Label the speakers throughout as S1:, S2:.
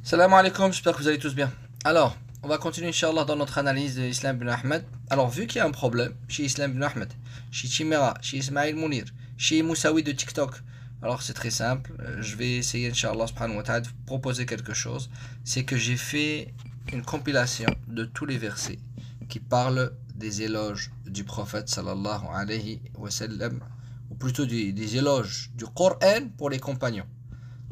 S1: Salam alaikum, j'espère que vous allez tous bien. Alors, on va continuer, Inch'Allah, dans notre analyse de Islam ibn Ahmed. Alors, vu qu'il y a un problème chez Islam ibn Ahmed, chez Chimera, chez Ismail Mounir, chez Moussaoui de TikTok, alors c'est très simple. Je vais essayer, Inch'Allah, subhanahu wa ta'ala, de vous proposer quelque chose. C'est que j'ai fait une compilation de tous les versets qui parlent des éloges du prophète, sallallahu alayhi wa sallam, ou plutôt des éloges du Coran pour les compagnons.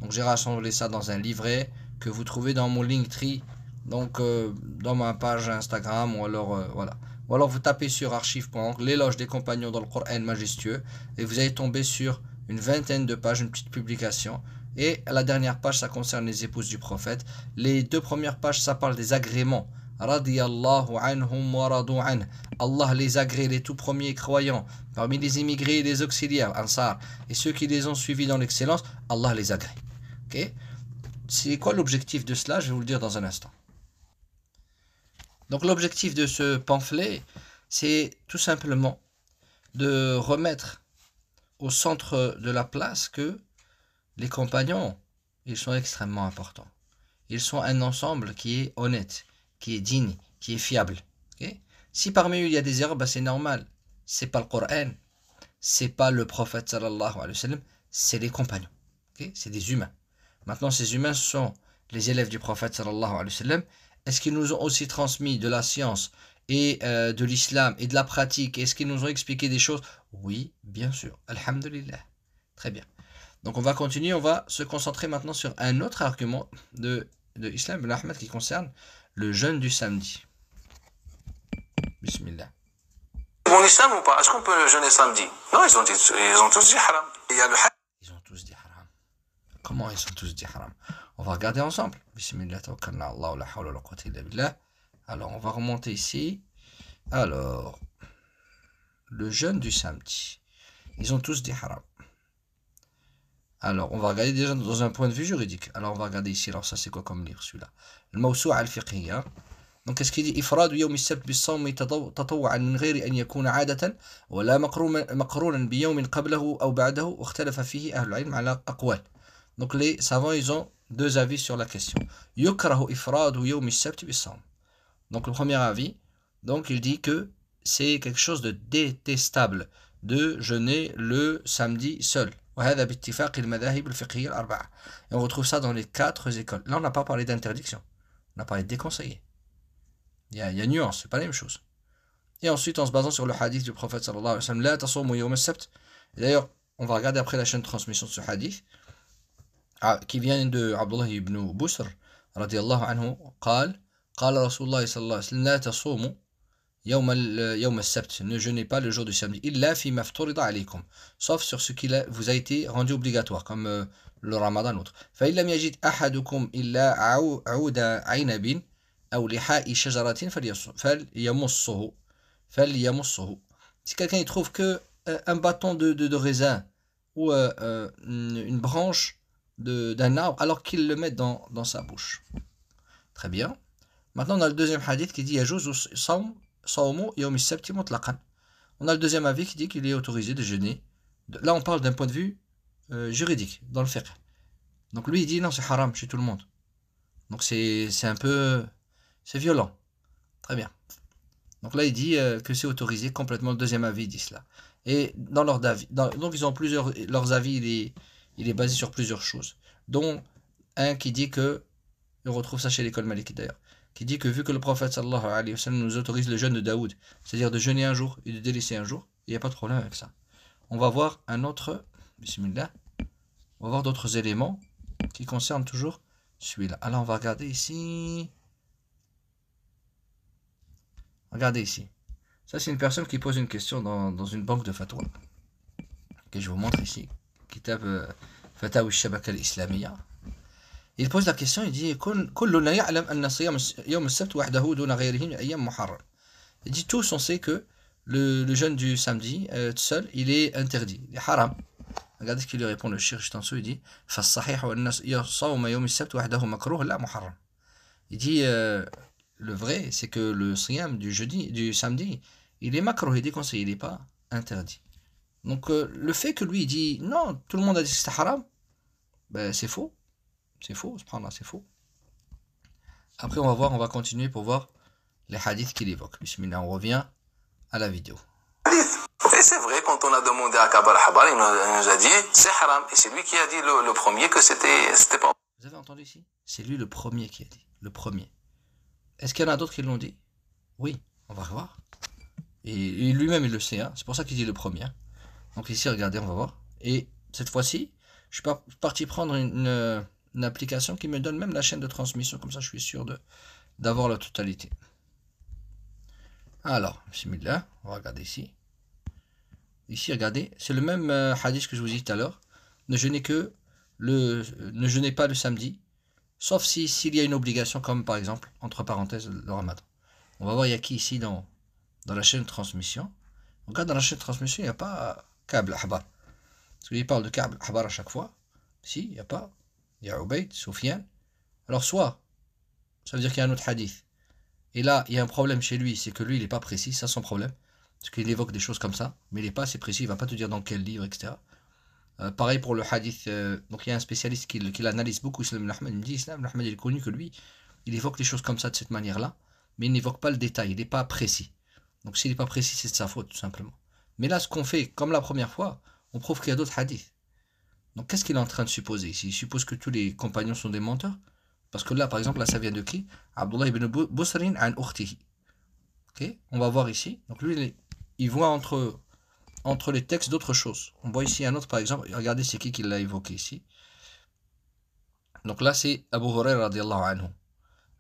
S1: Donc j'ai rassemblé ça dans un livret que vous trouvez dans mon Linktree, donc dans ma page Instagram, ou alors voilà. Ou alors vous tapez sur archive.org l'éloge des compagnons dans le Coran majestueux et vous allez tomber sur une vingtaine de pages, une petite publication. Et la dernière page, ça concerne les épouses du prophète. Les deux premières pages, ça parle des agréments. Radiyallahu anhum wa radu an. Allah les agrée, les tout premiers croyants, parmi les immigrés et les auxiliaires, Ansar, et ceux qui les ont suivis dans l'excellence, Allah les agrée. Ok? C'est quoi l'objectif de cela? Je vais vous le dire dans un instant. Donc l'objectif de ce pamphlet, c'est tout simplement de remettre au centre de la place que les compagnons, ils sont extrêmement importants. Ils sont un ensemble qui est honnête, qui est digne, qui est fiable. Okay? Si parmi eux il y a des erreurs, c'est normal. C'est pas le Coran, c'est pas le prophète sallallahu alayhi wa sallam, c'est les compagnons. Okay? C'est des humains. Maintenant, ces humains sont les élèves du prophète sallallahu alayhi wa sallam. Est-ce qu'ils nous ont aussi transmis de la science et de l'islam et de la pratique? Est-ce qu'ils nous ont expliqué des choses? Oui, bien sûr. Alhamdulillah. Très bien. Donc on va continuer, on va se concentrer maintenant sur un autre argument de Islam ibn Ahmed qui concerne le jeûne du samedi. Bismillah.
S2: Bon islam ou pas? Est-ce qu'on peut jeûner samedi? Non, ils ont tous dit haram. Il y a le
S1: Ils ont tous dit haram. Comment ils ont tous dit haram? On va regarder ensemble. Bismillah, tawakkalna Allah, la hawla wa la quwwata illa billah. Alors, on va remonter ici. Alors, le jeûne du samedi. Ils ont tous dit haram. Alors, on va regarder déjà dans un point de vue juridique. Alors, on va regarder ici. Alors, ça, c'est quoi comme livre, celui-là? Le Mawsu'a al-Fiqhiyya. Donc, qu'est-ce qu'il dit? إفراد يوم السبت بالصوم تطوعا من غير أن يكون عادة ولا مقرونا بيوم قبله أو بعده واختلف فيه أهل العلم على أقوال. Donc, les savants, ils ont deux avis sur la question. يكره إفراد يوم السبت بالصوم. Donc, le premier avis, donc, il dit que c'est quelque chose de détestable de jeûner le samedi seul. وهذا باتفاق المذاهب الفقهية الأربعة. Et on retrouve ça dans les quatre écoles. Là, on n'a pas parlé d'interdiction. On a parlé de déconseillé. Il y a nuance, c'est pas la même chose. Et ensuite, en se basant sur le hadith du prophète sallallahu alayhi wa sallam, لا تصوموا يوم السبت. Et d'ailleurs, on va regarder après la chaîne de transmission de ce hadith, qui vient de Abdullah ibn Busr, رضي الله عنه, قال رسول الله صلى الله عليه وسلم لا تصوموا يوم السبت, ne jeûnez pas le jour du samedi, إلا فيما افترض عليكم, sauf sur ce qui vous a été rendu obligatoire, comme le ramadan ou autre. فإن لم يجد أحدكم إلا عود عنب أو لحاء شجرة فليمصه. Si quelqu'un il trouve que un bâton de raisin ou une branche d'un arbre, alors qu'il le met dans sa bouche. Très bien. Maintenant, on a le deuxième hadith qui dit يجوز صوم يوم السبت مطلقا. On a le deuxième avis qui dit qu'il est autorisé de jeûner. Là, on parle d'un point de vue juridique, dans le fiqh. Donc lui, il dit non, c'est haram chez tout le monde. Donc c'est un peu... C'est violent. Très bien. Donc là, il dit que c'est autorisé complètement. Le deuxième avis dit cela. Et dans leur avis, donc ils ont plusieurs... Leurs avis, il est basé sur plusieurs choses. Dont un qui dit que... On retrouve ça chez l'école Maliki d'ailleurs. Qui dit que vu que le prophète sallallahu alayhi wa sallam nous autorise le jeûne de Daoud, c'est-à-dire de jeûner un jour et de délaisser un jour, il n'y a pas de problème avec ça. On va voir un autre... Bismillah. On va voir d'autres éléments qui concernent toujours celui-là. Alors on va regarder ici... Regardez ici. Ça, c'est une personne qui pose une question dans une banque de fatwa. Que je vous montre ici. Kitab Fatawa al-Shabaka al-Islamiyya. Il pose la question, il dit كلنا يعلم أن صيام يوم السبت وحده دون غيره من أيام محرم. Il dit tous on sait que le jeûne du samedi seul, il est interdit, il est haram. Regardez ce qu'il lui répond le shir juste en dessous, il dit فالصحيح أن صوم يوم السبت وحده مكروه لا محرم. Il dit le vrai, c'est que le siyam du samedi, il est makruh, il est déconseillé, il n'est pas interdit. Donc le fait que lui il dit non, tout le monde a dit que c'était haram, ben c'est faux. C'est faux, subhanallah, c'est faux. Après, on va voir, on va continuer pour voir les hadiths qu'il évoque. Bismillah, on revient à la vidéo.
S2: Et c'est vrai, quand on a demandé à Ka'b al-Ahbar, il nous a dit c'est haram. Et c'est lui qui a dit le premier que c'était pas.
S1: Vous avez entendu ici? C'est lui le premier qui a dit. Le premier. Est-ce qu'il y en a d'autres qui l'ont dit? Oui, on va voir. Et lui-même, il le sait. Hein. C'est pour ça qu'il dit le premier. Donc ici, regardez, on va voir. Et cette fois-ci, je suis parti prendre une application qui me donne même la chaîne de transmission. Comme ça, je suis sûr d'avoir la totalité. Alors, bismillah, on va regarder ici. Ici, regardez, c'est le même hadith que je vous ai dit tout à l'heure. Ne jeûnez pas le samedi, sauf s'il y a une obligation, comme par exemple, entre parenthèses, le ramadan. On va voir, il y a qui ici dans la chaîne de transmission. Regarde, dans la chaîne de transmission, il n'y a pas Ka'b al-Ahbar. Parce qu'il parle de Ka'b al-Ahbar à chaque fois. Si, il n'y a pas. Il y a Ubayd, Soufiane. Alors, soit, ça veut dire qu'il y a un autre hadith. Et là, il y a un problème chez lui, c'est que lui, il n'est pas précis, ça son problème. Parce qu'il évoque des choses comme ça, mais il n'est pas assez précis, il ne va pas te dire dans quel livre, etc. Pareil pour le hadith, donc il y a un spécialiste qui l'analyse beaucoup, Islam ibn Ahmed, il me dit, Islam ibn Ahmed, il est connu que lui, il évoque les choses comme ça, de cette manière-là, mais il n'évoque pas le détail, il n'est pas précis. Donc s'il n'est pas précis, c'est de sa faute, tout simplement. Mais là, ce qu'on fait, comme la première fois, on prouve qu'il y a d'autres hadiths. Donc qu'est-ce qu'il est en train de supposer ici? Il suppose que tous les compagnons sont des menteurs? Parce que là, par exemple, là, ça vient de qui? Abdullah ibn Busrin an ukhtihi. Ok? On va voir ici. Donc lui, il voit entre les textes d'autres choses. On voit ici un autre, par exemple. Regardez, c'est qui l'a évoqué ici. Donc là, c'est Abu Huraira radiallahu anhu.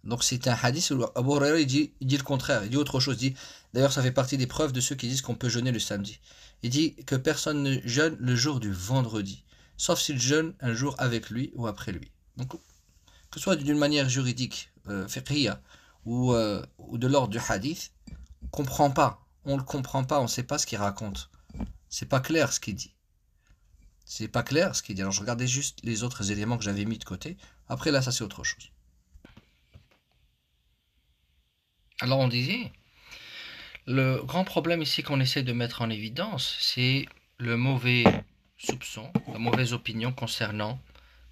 S1: Donc c'est un hadith où Abu Huraira, il dit le contraire. Il dit autre chose. Il dit, d'ailleurs, ça fait partie des preuves de ceux qui disent qu'on peut jeûner le samedi. Il dit que personne ne jeûne le jour du vendredi, sauf s'il jeûne un jour avec lui ou après lui. Donc, que ce soit d'une manière juridique, fiqhiyya, ou de l'ordre du hadith, on le comprend pas, on ne sait pas ce qu'il raconte. C'est pas clair ce qu'il dit. C'est pas clair ce qu'il dit. Alors je regardais juste les autres éléments que j'avais mis de côté. Après là, ça c'est autre chose. Alors on disait, le grand problème ici qu'on essaie de mettre en évidence, c'est le mauvais soupçon, la mauvaise opinion concernant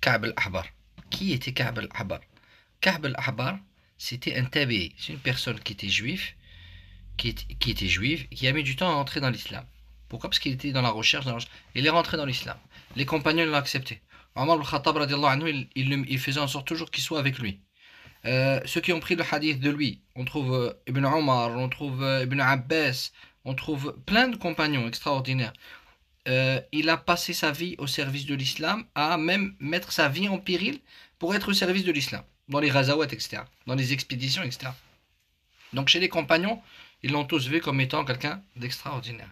S1: Ka'b al-Ahbar. Qui était Ka'b al-Ahbar? Ka'b al-Ahbar, c'était un tabi'i, c'est une personne qui était juive, qui a mis du temps à entrer dans l'islam. Pourquoi? Parce qu'il était dans la recherche, il est rentré dans l'islam. Les compagnons l'ont accepté. Omar al-Khattab, il faisait en sorte toujours qu'il soit avec lui. Ceux qui ont pris le hadith de lui, on trouve Ibn Omar, on trouve Ibn Abbas, on trouve plein de compagnons extraordinaires. Il a passé sa vie au service de l'islam, à même mettre sa vie en péril pour être au service de l'islam, dans les ghazawat, etc., dans les expéditions, etc. Donc chez les compagnons, ils l'ont tous vu comme étant quelqu'un d'extraordinaire.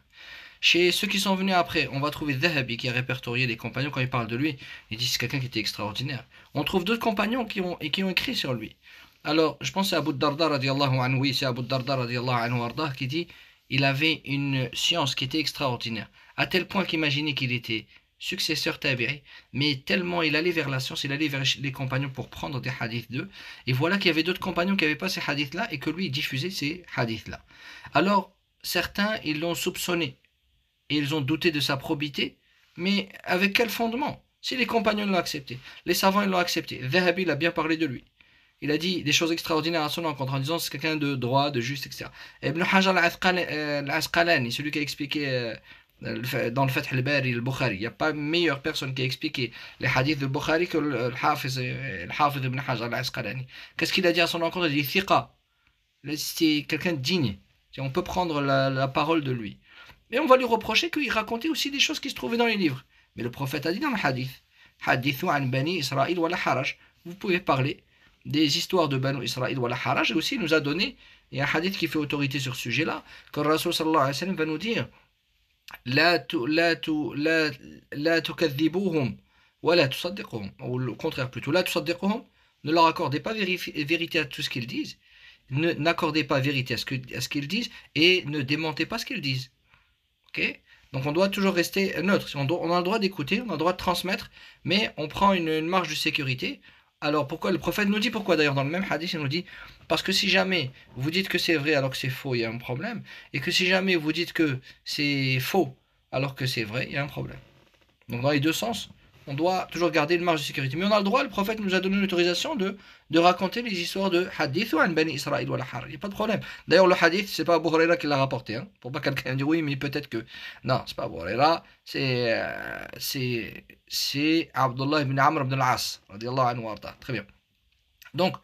S1: Chez ceux qui sont venus après, on va trouver Dhahabi qui a répertorié les compagnons quand il parle de lui. Il dit que c'est quelqu'un qui était extraordinaire. On trouve d'autres compagnons qui ont écrit sur lui. Alors, je pense à Abu Darda radiallahu anhu, oui, c'est Abu Darda radiallahu anhu ardah qui dit il avait une science qui était extraordinaire. À tel point qu'imaginez qu'il était successeur tabi'i, mais tellement il allait vers la science, il allait vers les compagnons pour prendre des hadiths d'eux. Et voilà qu'il y avait d'autres compagnons qui n'avaient pas ces hadiths-là et que lui il diffusait ces hadiths-là. Alors, certains, ils l'ont soupçonné. Et ils ont douté de sa probité, mais avec quel fondement? Si les compagnons l'ont accepté, les savants ils l'ont accepté, Dhahabi il a bien parlé de lui. Il a dit des choses extraordinaires à son encontre en disant c'est quelqu'un de droit, de juste, etc. Ibn Hajar al-Asqalani, celui qui a expliqué dans le Fath al-Bari, le Bukhari, il n'y a pas meilleure personne qui a expliqué les hadiths de Bukhari que le Hafiz Ibn Hajar al-Asqalani. Qu'est-ce qu'il a dit à son encontre? Il a dit thiqa. C'est quelqu'un de digne. On peut prendre la parole de lui. Mais on va lui reprocher qu'il racontait aussi des choses qui se trouvaient dans les livres. Mais le prophète a dit dans le hadith, hadithu an bani Israël wa la haraj. Vous pouvez parler des histoires de Banu Israël wa la haraj. Et aussi il nous a donné, il y a un hadith qui fait autorité sur ce sujet-là, que le Rasul sallallahu alayhi wa sallam va nous dire la tukadhibuhum wa la tusaddiquhum. Ou le contraire plutôt, la tusaddiquhum, ne leur accordez pas vérité à tout ce qu'ils disent, n'accordez pas vérité à ce qu'ils disent et ne démentez pas ce qu'ils disent. Okay. Donc on doit toujours rester neutre. On a le droit d'écouter, on a le droit de transmettre, mais on prend une marge de sécurité. Alors pourquoi? Le prophète nous dit pourquoi d'ailleurs dans le même hadith, il nous dit parce que si jamais vous dites que c'est vrai alors que c'est faux, il y a un problème, et que si jamais vous dites que c'est faux alors que c'est vrai, il y a un problème. Donc dans les deux sens, on doit toujours garder une marge de sécurité. Mais on a le droit, le prophète nous a donné l'autorisation de raconter les histoires de hadith ou an bani Israël ou la har. Il n'y a pas de problème. D'ailleurs, le hadith, c'est pas Abu Huraira qui l'a rapporté. Hein, pour pas quelqu'un dise oui, mais peut-être que. Non, c'est pas Abu Huraira, c'est Abdullah ibn Amr ibn al-As. Très bien. Donc,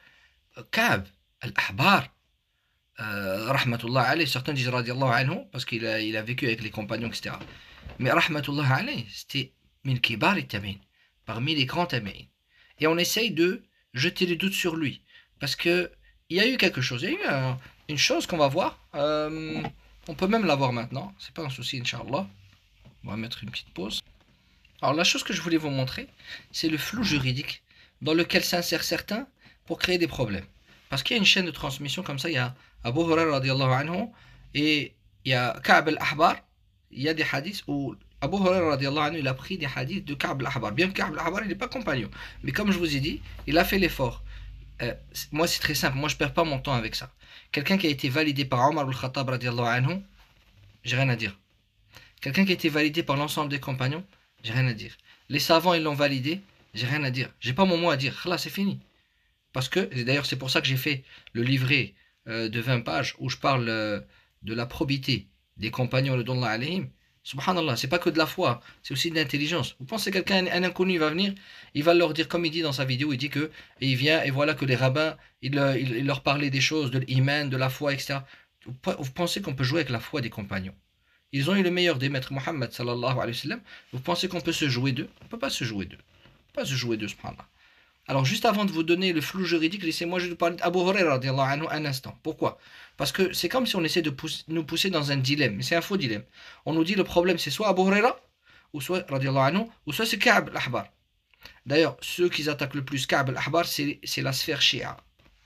S1: Ka'b al-Ahbar, rahmatullah alayhi, certains disent radiallahu anhu, parce qu'il a vécu avec les compagnons, etc. Mais rahmatullah alayhi, c'était min kibar et tabi'in, parmi les grands tabi'in. Et on essaye de jeter les doutes sur lui, parce que il y a eu quelque chose, il y a eu une chose qu'on va voir, on peut même la voir maintenant, c'est pas un souci, Inch'Allah. On va mettre une petite pause. Alors la chose que je voulais vous montrer, c'est le flou juridique dans lequel s'insèrent certains pour créer des problèmes. Parce qu'il y a une chaîne de transmission comme ça, il y a Abu Hurairah radiallahu anhu et il y a Ka'b al-Ahbar. Il y a des hadiths où Abu Hurairah radiallahu anhu, il a pris des hadiths de Ka'b al-Ahbar. Bien que Ka'b al-Ahbar, il n'est pas compagnon. Mais comme je vous ai dit, il a fait l'effort. Moi, c'est très simple. Moi, je ne perds pas mon temps avec ça. Quelqu'un qui a été validé par Omar al-Khattab radiallahu anhu, j'ai rien à dire. Quelqu'un qui a été validé par l'ensemble des compagnons, j'ai rien à dire. Les savants, ils l'ont validé, j'ai rien à dire. J'ai pas mon mot à dire. Là, c'est fini. Parce que, et d'ailleurs, c'est pour ça que j'ai fait le livret de 20 pages où je parle de la probité des compagnons, le don alayhim. Subhanallah, c'est pas que de la foi, c'est aussi de l'intelligence. Vous pensez que quelqu'un, un inconnu, il va venir, il va leur dire, comme il dit dans sa vidéo, il dit que, et il vient, et voilà que les rabbins, il leur parlait des choses, de l'iman, de la foi, etc. Vous pensez qu'on peut jouer avec la foi des compagnons? Ils ont eu le meilleur des maîtres, Muhammad sallallahu alayhi wa sallam. Vous pensez qu'on peut se jouer d'eux? On ne peut pas se jouer d'eux. On peut pas se jouer d'eux, subhanallah. Alors, juste avant de vous donner le flou juridique, laissez-moi juste vous parler d'Abu Hurairah radiallahu anhu un instant. Pourquoi? Parce que c'est comme si on essaie de nous pousser dans un dilemme. Mais c'est un faux dilemme. On nous dit le problème, c'est soit Abu Hurairah, ou soit radiallahu anhu, ou soit c'est Ka'b al-Ahbar. D'ailleurs, ceux qui attaquent le plus Ka'b al-Ahbar, c'est la sphère Shia.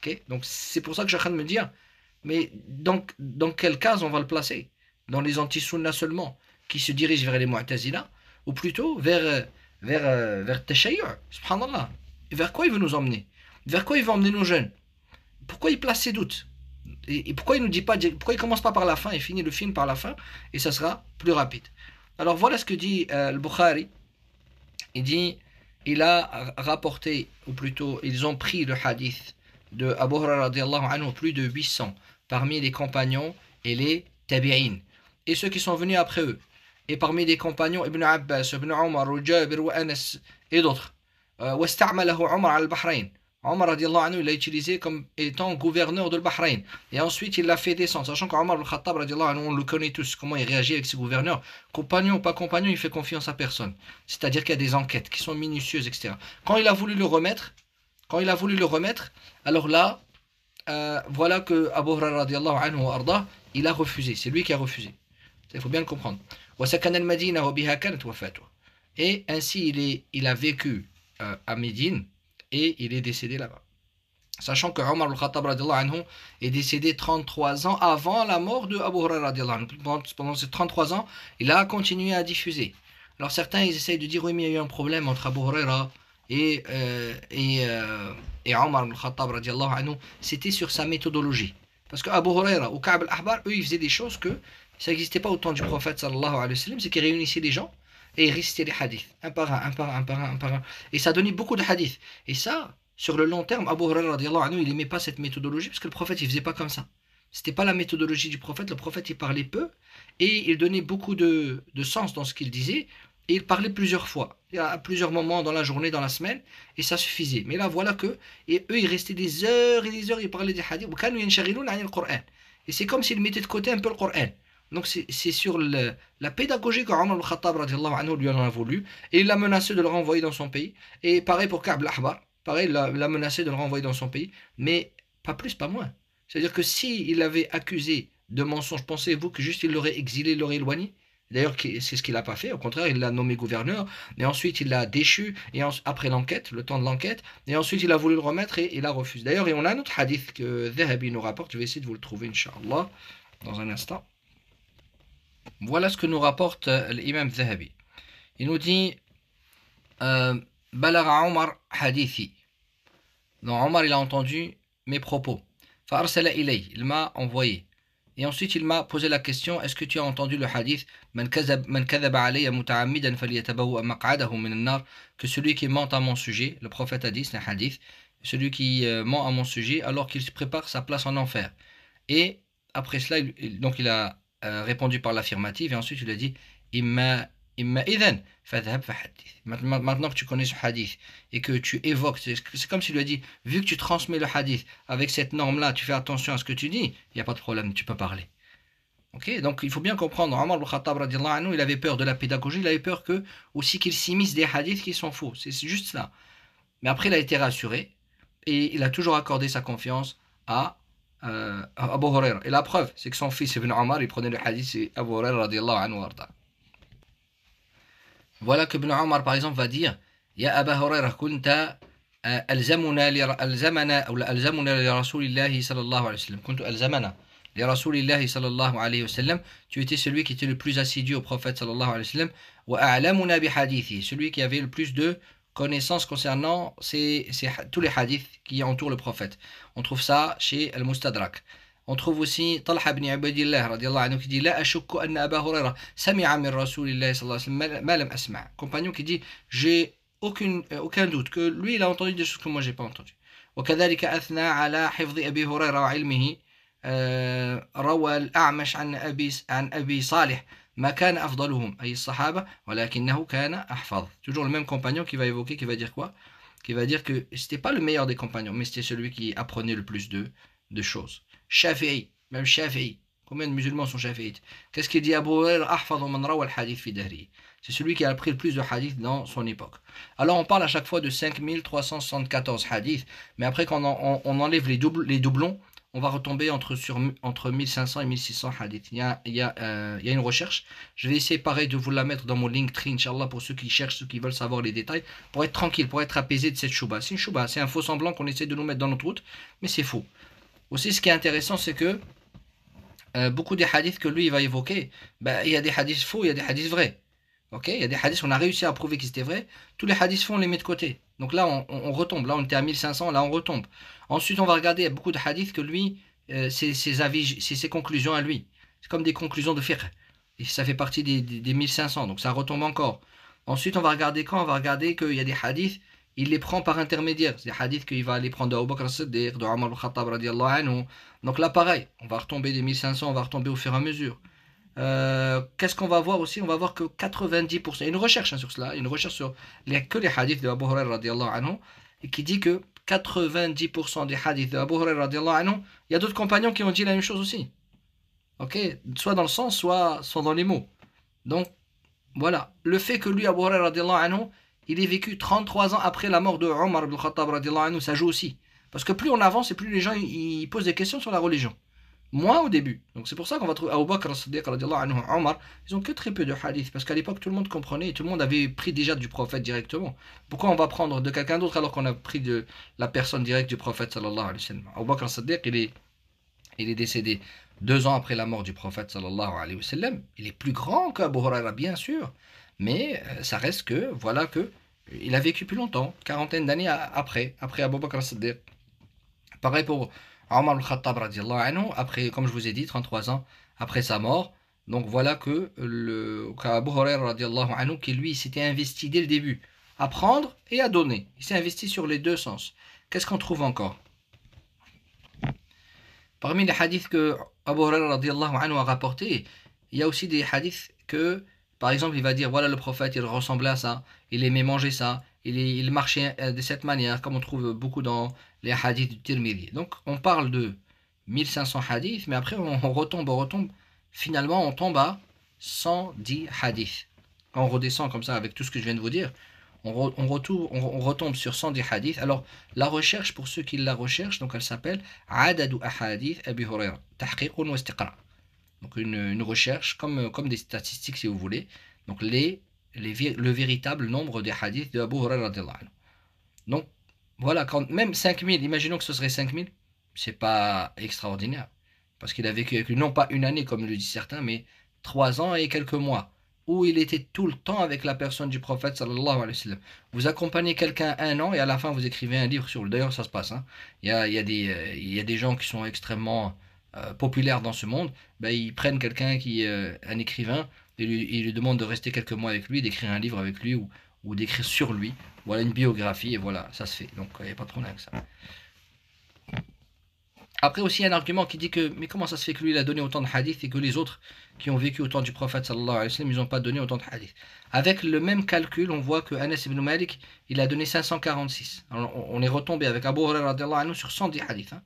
S1: Okay? Donc, c'est pour ça que je suis en train de me dire, mais dans quelle case on va le placer? Dans les anti-sunna seulement, qui se dirigent vers les Mu'tazila, ou plutôt vers Tashayyu', subhanallah. Et vers quoi il veut nous emmener? Vers quoi il veut emmener nos jeunes? Pourquoi il place ses doutes? Et pourquoi il nous dit pas, pourquoi il commence pas par la fin et finit le film par la fin, et ça sera plus rapide? Alors voilà ce que dit le Bukhari. Il dit, il a rapporté, ou plutôt, ils ont pris le hadith de Abu Hurairah radiallahu anhu, plus de 800, parmi les compagnons et les tabi'in, et ceux qui sont venus après eux. Et parmi les compagnons, Ibn Abbas, Ibn Omar, Jabir, Anas, et d'autres. واستعمله عمر على البحرين. Omar radiallahu anhu, il l'a utilisé comme étant gouverneur de Bahreïn. Et ensuite, il l'a fait descendre. Sachant qu'Omar al-Khattab radiallahu anhu, on le connaît tous, comment il réagit avec ses gouverneurs. Compagnon ou pas compagnon, il fait confiance à personne. C'est-à-dire qu'il y a des enquêtes qui sont minutieuses, etc. Quand il a voulu le remettre, alors là, voilà que Abu Hurairah radiallahu anhu arda, il a refusé. C'est lui qui a refusé. Il faut bien le comprendre. Et ainsi, il a vécu à Médine et il est décédé là-bas. Sachant que Omar al-Khattab anhu est décédé 33 ans avant la mort de Abu Hurairah radiallahu anhu. Pendant ces 33 ans, il a continué à diffuser. Alors certains ils essayent de dire oui mais il y a eu un problème entre Abu Hurairah et Omar al-Khattab radiallahu anhu. C'était sur sa méthodologie. Parce que Abu Hurairah ou Ka'b al-Ahbar, eux ils faisaient des choses que ça n'existait pas au temps du prophète sallallahu alayhi wa sallam, c'est qu'ils réunissaient les gens et ils récitaient les hadiths, un par un. Et ça donnait beaucoup de hadiths. Et ça, sur le long terme, Abu Hurairah radiallahu anhu, il n'aimait pas cette méthodologie parce que le prophète, il faisait pas comme ça. C'était pas la méthodologie du prophète. Le prophète, il parlait peu et il donnait beaucoup de sens dans ce qu'il disait. Et il parlait plusieurs fois, à plusieurs moments dans la journée, dans la semaine, et ça suffisait. Mais là, voilà que, et eux, ils restaient des heures et des heures, ils parlaient des hadiths. Et c'est comme s'ils mettaient de côté un peu le Coran. Donc c'est sur la pédagogie que Omar al-Khattab radiallahu anhu lui en a voulu, et il l'a menacé de le renvoyer dans son pays. Et pareil pour Ka'b al-Ahbar, pareil, il l'a menacé de le renvoyer dans son pays, mais pas plus, pas moins. C'est-à-dire que s'il l'avait accusé de mensonge, pensez-vous que juste il l'aurait exilé, il l'aurait éloigné? D'ailleurs, c'est ce qu'il n'a pas fait, au contraire, il l'a nommé gouverneur, et ensuite il l'a déchu, et après l'enquête, le temps de l'enquête, et ensuite il a voulu le remettre, et il a refusé. D'ailleurs, et on a un autre hadith que Zahabi nous rapporte, je vais essayer de vous le trouver, Inch'Allah, dans un instant. Voilà ce que nous rapporte l'imam Zahabi. Il nous dit Balagha Omar hadithi. Donc Omar il a entendu mes propos. Fa'arsala ilay, il m'a envoyé. Et ensuite, il m'a posé la question, est-ce que tu as entendu le hadith Man kadhaba alayya muta'ammidan falyatabawwa maq'adahu min an-nar, que celui qui ment à mon sujet, le prophète a dit, c'est un hadith, celui qui ment à mon sujet alors qu'il se prépare sa place en enfer. Et après cela, donc il a répondu par l'affirmative et ensuite il a dit imma idhan fadhhab fahaddith. Maintenant que tu connais ce hadith et que tu évoques, c'est comme s'il lui a dit, vu que tu transmets le hadith avec cette norme-là, tu fais attention à ce que tu dis, il n'y a pas de problème, tu peux parler. Ok, donc il faut bien comprendre, Omar ibn Khattab radiallahu anhu, il avait peur de la pédagogie, il avait peur que aussi qu'il s'immisce des hadiths qui sont faux, c'est juste ça. Mais après il a été rassuré et il a toujours accordé sa confiance à Abu Huraira. Et la preuve, c'est que son fils Ibn Omar, il prenait le hadith, c'est Abu Huraira radiallahu anhu warda. Voilà que Ibn Omar par exemple va dire Ya Aba Huraira kunta alzamuna li rasulillahi sallallahu alayhi wa sallam, kuntu alzamana li rasulillahi sallallahu alayhi wa sallam, tu étais celui qui était le plus assidu au prophète sallallahu alayhi wa sallam, wa a'lamuna bi hadithi, celui qui avait le plus de connaissances concernant tous les hadiths qui entourent le prophète. On trouve ça chez Al-Mustadrak. On trouve aussi Talha ibn Ubaydillah radiallahu anhu qui dit La ashukku anna Aba Huraira sami'a min rasulillahi sallallahu alayhi wa sallam ma lam asma'. Compagnon qui dit j'ai aucun doute que lui il a entendu des choses que moi j'ai pas entendues. وكذلك أثنى على حفظ أبي هريرة وعلمه روى الأعمش عن أبي صالح ما كان أفضلهم أي الصحابة ولكنه كان أحفظ. Toujours le même compagnon qui va évoquer, qui va dire quoi? Qui va dire que c'était pas le meilleur des compagnons, mais c'était celui qui apprenait le plus de choses. Shafi'i, même Shafi'i. Combien de musulmans sont shafi'ites? Qu'est-ce qu'il dit Abu Huraira ahfadhu man rawa al-hadith fi dahri? C'est celui qui a appris le plus de hadiths dans son époque. Alors on parle à chaque fois de 5374 hadiths, mais après quand on enlève les doublons, on va retomber entre 1500 et 1600 hadiths. Il y a une recherche. Je vais essayer pareil de vous la mettre dans mon Linktree, Inch'Allah, pour ceux qui cherchent, ceux qui veulent savoir les détails, pour être tranquille, pour être apaisé de cette chouba. C'est une chouba, c'est un faux semblant qu'on essaie de nous mettre dans notre route, mais c'est faux. Aussi, ce qui est intéressant, c'est que beaucoup des hadiths que lui il va évoquer, il y a des hadiths faux, il y a des hadiths vrais. Ok, il y a des hadiths, on a réussi à prouver qu'ils étaient vrais. Tous les hadiths faux, on les met de côté. Donc là, on retombe. Là, on était à 1500, là, on retombe. Ensuite, on va regarder, il y a beaucoup de hadiths que lui, c'est ses avis, c'est ses conclusions à lui. C'est comme des conclusions de fiqh. Et ça fait partie des 1500, donc ça retombe encore. Ensuite, on va regarder quand? On va regarder qu'il y a des hadiths, il les prend par intermédiaire. C'est des hadiths qu'il va aller prendre de Abu Bakr as-Siddiq, de Omar al-Khattab radiallahu anhu. Donc là, pareil, on va retomber des 1500, on va retomber au fur et à mesure. Qu'est-ce qu'on va voir aussi? On va voir que 90%, il y a une recherche sur cela, une recherche sur que les hadiths de Abu Hurairah radiallahu anhu, et qui dit que 90% des hadiths de Abu Hurairah radiallahu anhu, il y a d'autres compagnons qui ont dit la même chose aussi. Ok, soit dans le sens, soit dans les mots. Donc, voilà. Le fait que lui, Abu Hurairah radiallahu anhu, il est vécu 33 ans après la mort de Omar ibn Khattab radiallahu anhu, ça joue aussi. Parce que plus on avance et plus les gens ils posent des questions sur la religion. Moi au début. Donc c'est pour ça qu'on va trouver Abu Bakr as-Siddiq radiallahu anhu, Omar, ils ont que très peu de hadiths. Parce qu'à l'époque tout le monde comprenait et tout le monde avait pris déjà du prophète directement. Pourquoi on va prendre de quelqu'un d'autre alors qu'on a pris de la personne directe du prophète sallallahu alayhi wa sallam? Abu Bakr as-Siddiq il est décédé 2 ans après la mort du prophète sallallahu alayhi wa sallam. Il est plus grand qu'Abu Hurairah bien sûr. Mais ça reste que, voilà que, il a vécu plus longtemps, quarantaine d'années après Abu Bakr as-Siddiq. Pareil pour Omar al-Khattab radiallahu anhu, après, comme je vous ai dit, 33 ans après sa mort. Donc voilà que Abu Hurairah radiallahu anhu, qui lui s'était investi dès le début, à prendre et à donner. Il s'est investi sur les deux sens. Qu'est-ce qu'on trouve encore? Parmi les hadiths que Abu Hurairah radiallahu anhu a rapportés, il y a aussi des hadiths que, par exemple, il va dire, voilà le prophète, il ressemblait à ça, il aimait manger ça, il marchait de cette manière, comme on trouve beaucoup dans les hadiths du Tirmidhi. Donc, on parle de 1500 hadiths, mais après, on retombe, finalement, on tombe à 110 hadiths. Quand on redescend comme ça, avec tout ce que je viens de vous dire, on retombe sur 110 hadiths. Alors, la recherche, pour ceux qui la recherchent, donc elle s'appelle Adadu Ahadith Abi Hurairah, Tahqiqun wa Istiqra'. Donc une recherche, comme des statistiques si vous voulez. Donc le véritable nombre des hadiths de Abu Hurairah radiallahu anhu. Donc voilà, même 5000, imaginons que ce serait 5000, c'est pas extraordinaire. Parce qu'il a vécu avec lui, non pas une année comme le disent certains, mais 3 ans et quelques mois. Où il était tout le temps avec la personne du prophète sallallahu alayhi wa sallam. Vous accompagnez quelqu'un 1 an et à la fin vous écrivez un livre sur lui. D'ailleurs ça se passe. Hein. Il y a des gens qui sont extrêmement populaire dans ce monde, ben, ils prennent quelqu'un qui est un écrivain, et ils lui demandent de rester quelques mois avec lui, d'écrire un livre avec lui, ou d'écrire sur lui, voilà une biographie, et voilà, ça se fait. Donc il n'y a pas de problème avec ça. Après aussi, il y a un argument qui dit que, mais comment ça se fait que lui, il a donné autant de hadiths et que les autres qui ont vécu autant du prophète sallallahu alayhi wa sallam, ils n'ont pas donné autant de hadiths. Avec le même calcul, on voit que Anas ibn Malik, il a donné 546. Alors, on est retombé avec Abu Hurairah radiallahu anhu sur 110 hadiths. Hein.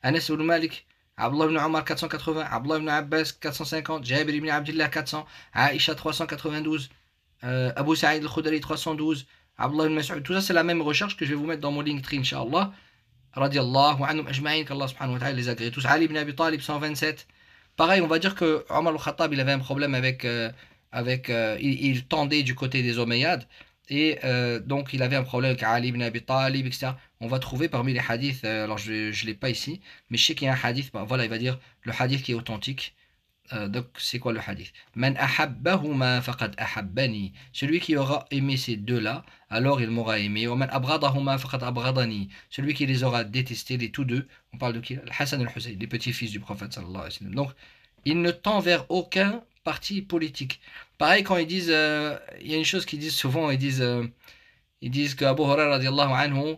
S1: Anas ibn Malik, Abdullah ibn Omar 480, Abdullah ibn Abbas 450, Jabir ibn Abdullah 400, Aisha 392, Abu Sa'id al-Khudri 312, Abdullah ibn Mas'ud. Tout ça, c'est la même recherche que je vais vous mettre dans mon Linktree, Inch'Allah. Radiallahu anhum ajma'in, qu'Allah subhanahu wa ta'ala les agrée tous. Ali ibn Abi Talib 127. Pareil, on va dire que Omar al-Khattab, il avait un problème il tendait du côté des Omeyyades, et donc il avait un problème avec Ali ibn Abi Talib, etc. On va trouver parmi les hadiths, alors je ne l'ai pas ici, mais je sais qu'il y a un hadith, voilà, il va dire le hadith qui est authentique. Donc c'est quoi le hadith? Man ahabbahuma faqad ahabbani. Celui qui aura aimé ces deux-là, alors il m'aura aimé. Wa man abghadahuma faqad abghadani. Celui qui les aura détestés, les tous deux, on parle de qui? Hassan et Hussein, les petits-fils du prophète sallallahu alayhi wa sallam. Donc il ne tend vers aucun parti politique. Pareil quand ils disent, il y a une chose qu'ils disent souvent, ils disent qu'Abu Hurairah radiallahu anhu,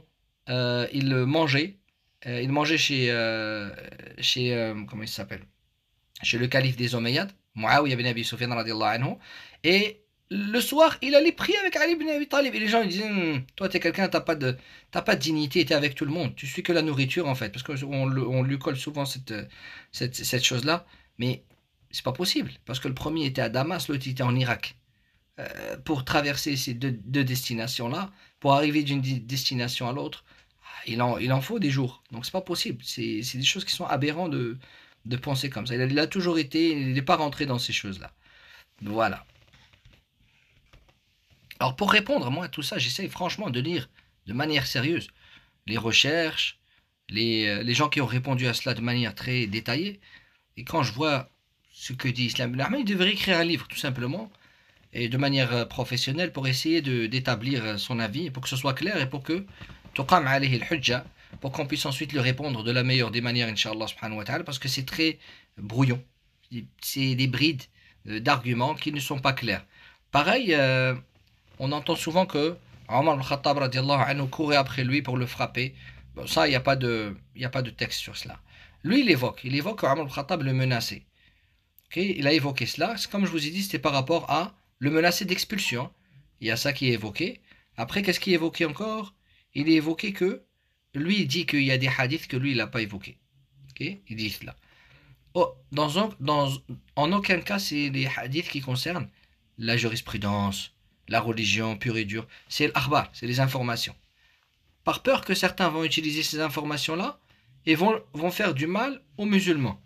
S1: il mangeait chez comment il s'appelle? Chez le calife des Omeyyades, Muawiyah ibn Abi Sufyan radiallahu anhu, et le soir, il allait prier avec Ali ibn Abi Talib, et les gens ils disaient, toi t'es quelqu'un, t'as pas de dignité, t'es avec tout le monde, tu suis que la nourriture en fait, parce qu'on lui colle souvent cette chose-là, mais c'est pas possible, parce que le premier était à Damas, l'autre était en Irak. Pour traverser ces deux destinations-là, pour arriver d'une destination à l'autre, il en faut des jours, donc c'est pas possible, c'est des choses qui sont aberrantes de penser comme ça. Il a toujours été, il n'est pas rentré dans ces choses-là. Voilà. Alors pour répondre, moi, à tout ça, j'essaye franchement de lire de manière sérieuse les recherches, les gens qui ont répondu à cela de manière très détaillée. Et quand je vois ce que dit Islam ibn Ahmed, il devrait écrire un livre, tout simplement, et de manière professionnelle, pour essayer d'établir son avis, pour que ce soit clair, et pour que tuqam alayhi al-hujja, pour qu'on puisse ensuite lui répondre de la meilleure des manières, Inch'Allah subhanahu wa ta'ala, parce que c'est très brouillon. C'est des brides d'arguments qui ne sont pas clairs. Pareil, on entend souvent que Omar al-Khattab radiallahu anhu courait après lui pour le frapper. Bon, ça, il n'y a pas de texte sur cela. Lui, il évoque que Omar al-Khattab le menaçait. Okay, il a évoqué cela. Comme je vous ai dit, c'était par rapport à le menacer d'expulsion. Il y a ça qui est évoqué. Après, qu'est-ce qui est évoqué encore? Il est évoqué que lui, il dit qu'il y a des hadiths que lui, il n'a pas évoqués. Okay? Il dit cela. Oh, en aucun cas, c'est les hadiths qui concernent la jurisprudence, la religion pure et dure. C'est l'akhbar, c'est les informations. Par peur que certains vont utiliser ces informations-là et vont faire du mal aux musulmans.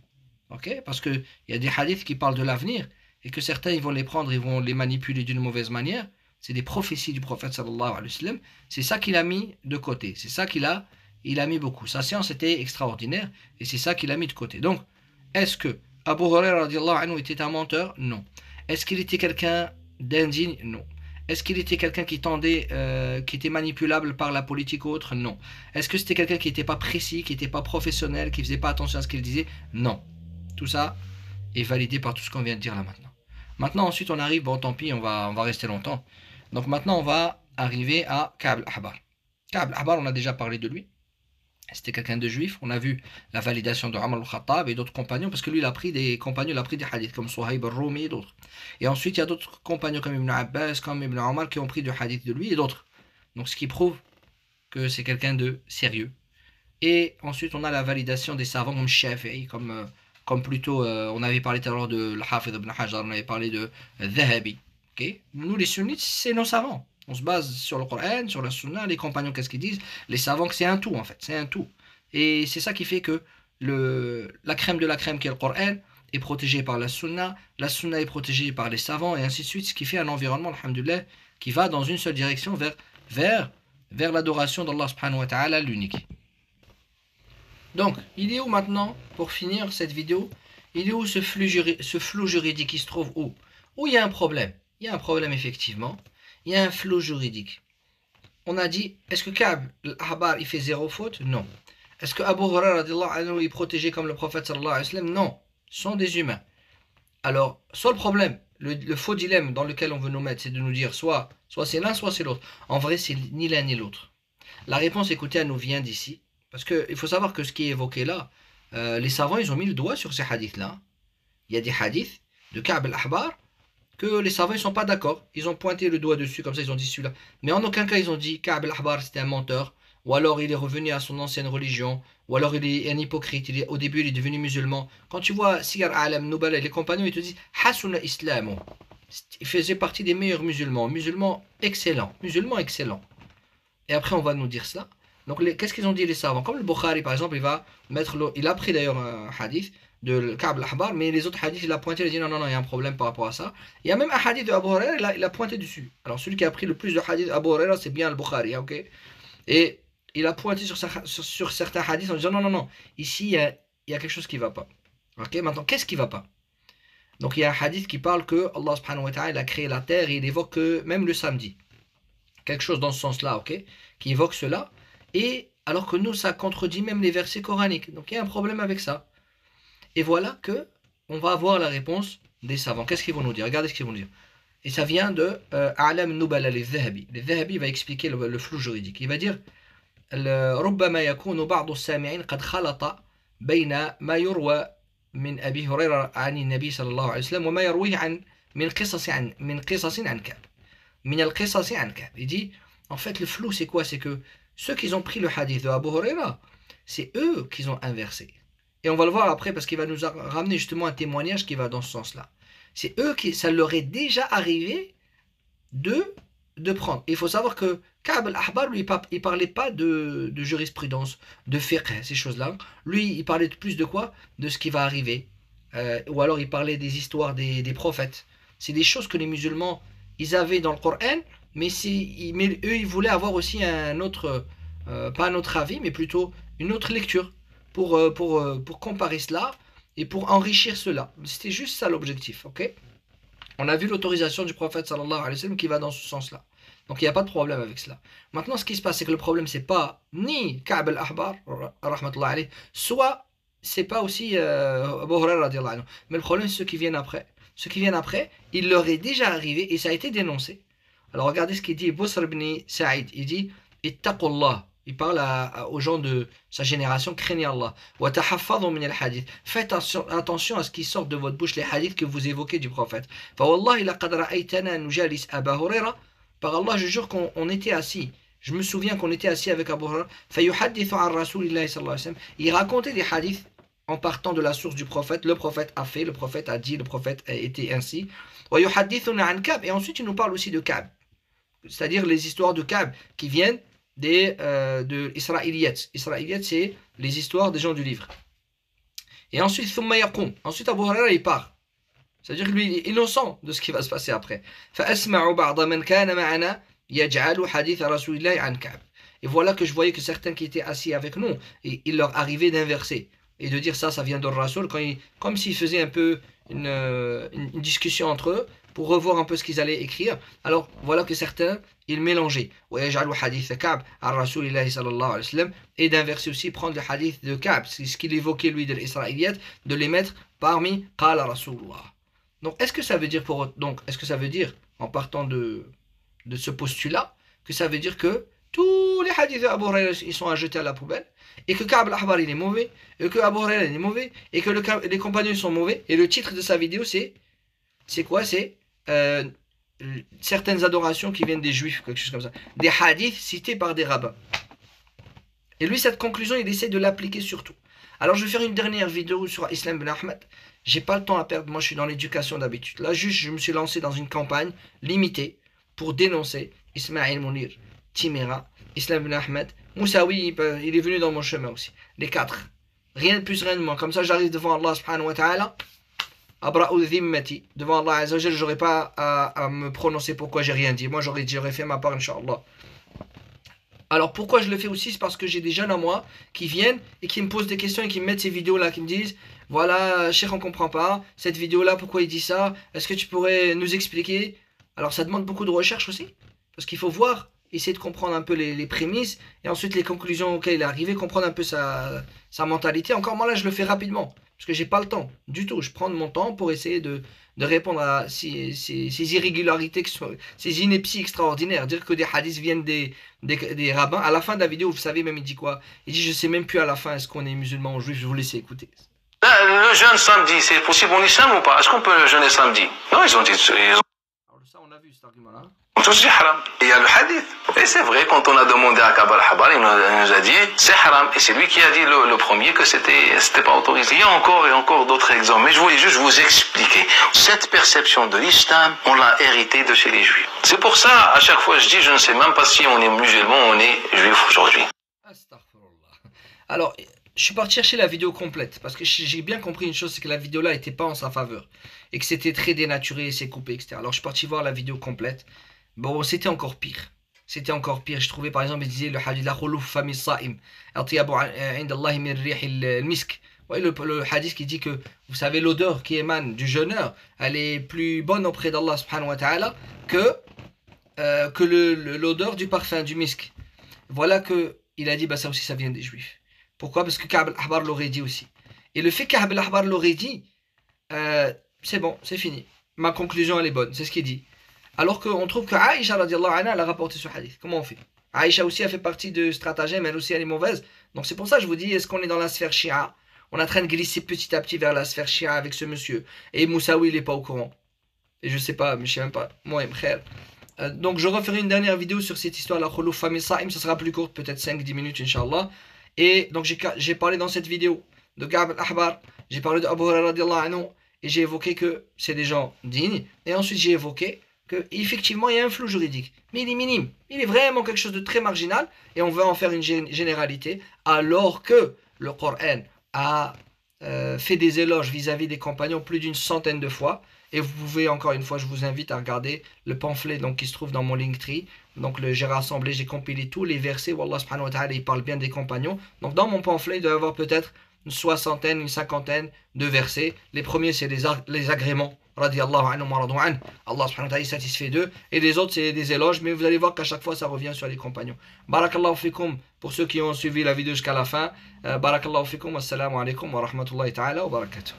S1: Okay? Parce qu'il y a des hadiths qui parlent de l'avenir et que certains ils vont les prendre, ils vont les manipuler d'une mauvaise manière. C'est des prophéties du prophète sallallahu alayhi wa sallam. C'est ça qu'il a mis de côté. C'est ça qu'il a mis beaucoup. Sa science était extraordinaire et c'est ça qu'il a mis de côté. Donc, est-ce que Abu Hurairah radiallahu anhu était un menteur? Non. Est-ce qu'il était quelqu'un d'indigne? Non. Est-ce qu'il était quelqu'un qui qui était manipulable par la politique ou autre? Non. Est-ce que c'était quelqu'un qui n'était pas précis, qui n'était pas professionnel, qui ne faisait pas attention à ce qu'il disait? Non. Tout ça est validé par tout ce qu'on vient de dire là maintenant. Maintenant, ensuite, on arrive, bon tant pis, on va rester longtemps. Donc maintenant, on va arriver à Ka'b al-Ahbar. Ka'b al-Ahbar, on a déjà parlé de lui. C'était quelqu'un de juif. On a vu la validation de Omar al-Khattab et d'autres compagnons, parce que lui, il a pris des hadiths, comme Suhaib al-Rumi et d'autres. Et ensuite, il y a d'autres compagnons comme Ibn Abbas, comme Ibn Omar, qui ont pris du hadith de lui et d'autres. Donc, ce qui prouve que c'est quelqu'un de sérieux. Et ensuite, on a la validation des savants comme Shafi'i, comme plutôt, on avait parlé tout à l'heure de l'Hafid ibn Hajar, on avait parlé de Dhahabi. Okay? Nous, les sunnites, c'est nos savants. On se base sur le Coran, sur la Sunna, les compagnons, qu'est-ce qu'ils disent? Les savants, que c'est un tout en fait, c'est un tout. Et c'est ça qui fait que la crème de la crème qui est le Coran est protégée par la Sunna est protégée par les savants, et ainsi de suite, ce qui fait un environnement, alhamdoulilah, qui va dans une seule direction vers l'adoration d'Allah subhanahu wa ta'ala, l'unique. Donc, il est où maintenant, pour finir cette vidéo, il est où ce flou juridique qui se trouve où? Où il y a un problème? Il y a un problème effectivement. Il y a un flou juridique. On a dit, est-ce que Ka'b al-Ahbar il fait zéro faute? Non. Est-ce que Abu Huraira radiallahu anhu est protégé comme le prophète sallallahu alayhi wa sallam? Non, ce sont des humains. Alors, soit le problème, le faux dilemme dans lequel on veut nous mettre, c'est de nous dire soit c'est l'un, soit c'est l'autre. En vrai, c'est ni l'un ni l'autre. La réponse, écoutez, elle nous vient d'ici. Parce qu'il faut savoir que ce qui est évoqué là, les savants, ils ont mis le doigt sur ces hadiths-là. Il y a des hadiths de Ka'b al-Ahbar que les savants ne sont pas d'accord. Ils ont pointé le doigt dessus, comme ça ils ont dit celui-là. Mais en aucun cas ils ont dit Ka'b al-Ahbar c'était un menteur, ou alors il est revenu à son ancienne religion, ou alors il est un hypocrite, au début il est devenu musulman. Quand tu vois Siyar A'lam Nubala, les compagnons, ils te disent Hasuna Islamu. Il faisait partie des meilleurs musulmans, musulmans excellents. Et après on va nous dire cela. Donc qu'est-ce qu'ils ont dit les savants? Comme le Bukhari par exemple, il a pris d'ailleurs un hadith de Ka'b al-Ahbar, mais les autres hadiths, il a pointé, il a dit non, il y a un problème par rapport à ça. Il y a même un hadith de Abu Huraira, il a pointé dessus. Alors celui qui a pris le plus de hadiths d'Abu Huraira, c'est bien le Bukhari, ok? Et il a pointé sur certains hadiths en disant non, ici il y a quelque chose qui ne va pas. Ok, maintenant qu'est-ce qui ne va pas? Donc il y a un hadith qui parle que Allah subhanahu wa ta'ala a créé la terre et il évoque même le samedi. Quelque chose dans ce sens-là, ok? Qui évoque cela. Et alors que nous, ça contredit même les versets coraniques. Donc il y a un problème avec ça. Et voilà que on va avoir la réponse des savants. Qu'est-ce qu'ils vont nous dire? Regardez ce qu'ils vont dire. Et ça vient de A'lam Nubala al-Dhahabi. Le va expliquer le flou juridique. Il va dire ربما يكون بعض السامعين قد خلط بين ما يروى من أبي هريرة عن النبي صلى الله عليه وسلم وما يرويه من قصص عن كعب. من القصص عن كعب. Il dit en fait le flou c'est quoi? C'est que ceux qui ont pris le hadith de Abu Huraira, c'est eux qui ont inversé. Et on va le voir après parce qu'il va nous ramener justement un témoignage qui va dans ce sens-là. C'est eux qui, ça leur est déjà arrivé de prendre. Et il faut savoir que Ka'b al-Ahbar, lui, il parlait pas de jurisprudence, de fiqh, ces choses-là. Lui, il parlait plus de quoi? De ce qui va arriver. Ou alors il parlait des histoires des prophètes. C'est des choses que les musulmans, ils avaient dans le Coran, mais eux, ils voulaient avoir aussi un autre, pas un autre avis, mais plutôt une autre lecture. Pour comparer cela et pour enrichir cela. C'était juste ça l'objectif, ok? On a vu l'autorisation du prophète sallallahu alayhi wa sallam qui va dans ce sens-là. Donc il n'y a pas de problème avec cela. Maintenant, ce qui se passe, c'est que le problème, c'est pas ni Ka'b al-Ahbar, rahmatullah alayhi, soit c'est pas aussi Abu Huraira radiallahu anhu. Mais le problème, c'est ceux qui viennent après. Ceux qui viennent après, il leur est déjà arrivé et ça a été dénoncé. Alors regardez ce qu'il dit Busr ibn Sa'id. Il dit Ittaqullah. Il parle aux gens de sa génération, craignez Allah. Faites attention à ce qui sort de votre bouche, les hadiths que vous évoquez du prophète. Par Allah, je jure qu'on était assis. Je me souviens qu'on était assis avec Abu Huraira. Il racontait des hadiths en partant de la source du prophète. Le prophète a fait, le prophète a dit, le prophète a été ainsi. Et ensuite, il nous parle aussi de Ka'b. C'est-à-dire les histoires de Ka'b qui viennent de Israélites. Israélites, c'est les histoires des gens du livre. Et ensuite, ensuite Abu Huraira, il part. C'est-à-dire que lui, il est innocent de ce qui va se passer après. Et voilà que je voyais que certains qui étaient assis avec nous, et il leur arrivait d'inverser. Et de dire ça vient de Rasoul, comme s'ils faisaient un peu une discussion entre eux, pour revoir un peu ce qu'ils allaient écrire. Alors voilà que certains, ils mélangeaient. Et d'inverser aussi, prendre le hadith de Ka'b, c'est ce qu'il évoquait lui de l'Israélite, de les mettre parmi Qala Rasulullah. Donc est-ce que ça veut dire en partant de ce postulat, que ça veut dire que tous les hadiths d'Abu Huraira ils sont à jeter à la poubelle, et que Ka'b al-Ahbar il est mauvais, et que Abu Huraira il est mauvais, et que les compagnons ils sont mauvais, et le titre de sa vidéo c'est quoi? C'est certaines adorations qui viennent des juifs, quelque chose comme ça, des hadiths cités par des rabbins. Et lui, cette conclusion, il essaie de l'appliquer sur tout. Alors je vais faire une dernière vidéo sur Islam ibn Ahmed. J'ai pas le temps à perdre, moi je suis dans l'éducation d'habitude. Là juste, je me suis lancé dans une campagne limitée pour dénoncer Ismaïl Mounir, Timera, Islam ibn Ahmed, Moussaoui, il est venu dans mon chemin aussi. Les quatre. Rien de plus, rien de moins. Comme ça j'arrive devant Allah subhanahu wa ta'ala. Abra'u dhimmati, devant Allah Azza wa Jal, j'aurais pas à me prononcer pourquoi j'ai rien dit. Moi j'aurais fait ma part, Inch'Allah. Alors pourquoi je le fais aussi? C'est parce que j'ai des jeunes à moi qui viennent et qui me posent des questions et qui me mettent ces vidéos là, qui me disent voilà, Cheikh on comprend pas, cette vidéo là pourquoi il dit ça, est-ce que tu pourrais nous expliquer? Alors ça demande beaucoup de recherche aussi, parce qu'il faut voir essayer de comprendre un peu les prémices, et ensuite les conclusions auxquelles il est arrivé, comprendre un peu sa mentalité. Encore moi là, je le fais rapidement, parce que j'ai pas le temps du tout. Je prends mon temps pour essayer de répondre à ces irrégularités, ces inepties extraordinaires. Dire que des hadiths viennent des rabbins. À la fin de la vidéo, vous savez même, il dit quoi? Il dit, je sais même plus à la fin, est-ce qu'on est musulman ou juif, je vous laisse écouter.
S2: Le jeûne samedi, c'est possible en islam ou pas? Est-ce qu'on peut jeûner samedi? Non, ils ont dit...
S1: Alors ça, on a vu cet argument-là.
S2: On tous dit haram. Il y a le hadith. Et c'est vrai, quand on a demandé à Kabar Habar, il nous a dit c'est haram. Et c'est lui qui a dit le premier que c'était pas autorisé. Il y a encore et encore d'autres exemples. Mais je voulais juste vous expliquer. Cette perception de l'islam, on l'a hérité de chez les juifs. C'est pour ça, à chaque fois, je dis, je ne sais même pas si on est musulman ou on est juif aujourd'hui.
S1: Astaghfirullah. Alors, je suis parti chercher la vidéo complète. Parce que j'ai bien compris une chose, c'est que la vidéo-là n'était pas en sa faveur. Et que c'était très dénaturé, c'est coupé, etc. Alors, je suis parti voir la vidéo complète. Bon, c'était encore pire. C'était encore pire. Je trouvais, par exemple, il disait le hadith la khuluf fami sa'im. Atiyabu indallahi min rih misk. Le hadith qui dit que, vous savez, l'odeur qui émane du jeûneur, elle est plus bonne auprès d'Allah subhanahu wa ta'ala que l'odeur du parfum, du misk. Voilà que il a dit, bah ça aussi, ça vient des juifs. Pourquoi? Parce que Ka'b al-Ahbar l'aurait dit aussi. Et le fait que Ka'b al-Ahbar l'aurait dit, c'est bon, c'est fini. Ma conclusion, elle est bonne. C'est ce qu'il dit. Alors qu'on trouve que Aïcha radiallahu anha, elle a rapporté ce hadith. Comment on fait? Aïcha aussi a fait partie de stratagème, elle aussi elle est mauvaise. Donc c'est pour ça que je vous dis, est-ce qu'on est dans la sphère Shia? On est en train de glisser petit à petit vers la sphère Shia avec ce monsieur. Et Moussaoui, il n'est pas au courant. Et je sais pas, mais je sais même pas. Moi, donc je referai une dernière vidéo sur cette histoire, la khuluf fami sa'im. Ça sera plus courte, peut-être 5-10 minutes, Inch'Allah. Et donc j'ai parlé dans cette vidéo de Ka'b al-Ahbar, j'ai parlé de Abu Hurairah radiallahu anhu, et j'ai évoqué que c'est des gens dignes. Et ensuite j'ai évoqué qu'effectivement il y a un flou juridique, mais il est minime, il est vraiment quelque chose de très marginal, et on veut en faire une généralité, alors que le Coran a fait des éloges vis-à-vis des compagnons plus d'une centaine de fois, et vous pouvez, encore une fois, je vous invite à regarder le pamphlet donc, qui se trouve dans mon Linktree. Donc j'ai rassemblé, j'ai compilé tous les versets où Allah subhanahu wa ta'ala il parle bien des compagnons. Donc dans mon pamphlet, il doit y avoir peut-être une soixantaine, une cinquantaine de versets. Les premiers, c'est les agréments. Radiallahu anhu wa radu an. Allah subhanahu wa ta'ala est satisfait d'eux. Et les autres, c'est des éloges. Mais vous allez voir qu'à chaque fois, ça revient sur les compagnons. Barakallahu fikum pour ceux qui ont suivi la vidéo jusqu'à la fin. Barakallahu fikum. Assalamu alaikum wa rahmatullahi ta'ala wa barakatuh.